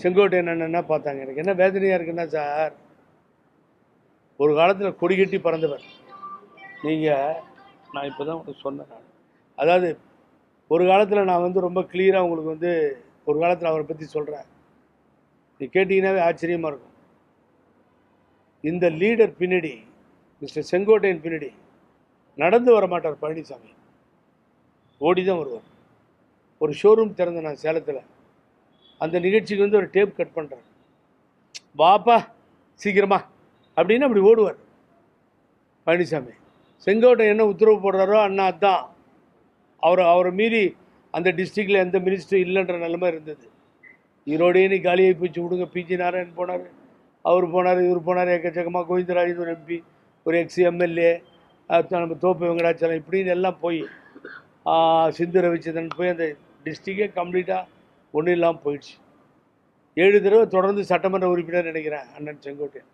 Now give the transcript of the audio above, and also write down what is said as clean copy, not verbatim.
செங்கோட்டையன் என்ன பார்த்தாங்க. எனக்கு என்ன வேதனையாக இருக்குன்னா சார், ஒரு காலத்தில் கொடி கட்டி பறந்தவர் நீங்கள். நான் இப்போ தான் உங்களுக்கு சொன்னேன். நான் அதாவது ஒரு காலத்தில் நான் வந்து ரொம்ப கிளியராக உங்களுக்கு வந்து ஒரு காலத்தில் அவரை பற்றி சொல்கிறேன். நீ கேட்டிங்கன்னாவே ஆச்சரியமாக இருக்கும். இந்த லீடர் பின்னாடி, மிஸ்டர் செங்கோட்டையன் பின்னாடி நடந்து வர மாட்டார் பழனிசாமி, ஓடி தான் வருவார். ஒரு ஷோரூம் திறந்த நான் சேலத்தில், அந்த நிகழ்ச்சிக்கு வந்து ஒரு டேப் கட் பண்ணுறேன், வாப்பா சீக்கிரமா அப்படின்னு அப்படி ஓடுவார் பழனிசாமி. செங்கோட்டையன் என்ன உத்தரவு போடுறாரோ அண்ணா அதுதான். அவரை மீறி அந்த டிஸ்ட்ரிக்டில் எந்த மினிஸ்டரும் இல்லைன்ற நிலைமை இருந்தது. ஈரோடையே காலியாகி போச்சு விடுங்க. பிஜி நாராயண் போனார், அவர் போனார், இவர் போனார், எக்கச்சக்கமாக கோவிந்தராஜன் ஒரு எம்பி, ஒரு எக்ஸ் எம்எல்ஏ, நம்ம தோப்பு வெங்கடாச்சலம் இப்படின்னு எல்லாம் போய் சிந்து ரவிச்சந்திரன் போய் அந்த டிஸ்ட்ரிக்டே கம்ப்ளீட்டாக ஒன்றும் இல்லாமல் போயிடுச்சு. 7 தடவை தொடர்ந்து சட்டமன்ற உறுப்பினர் நினைக்கிறேன் அண்ணன் செங்கோட்டையன்.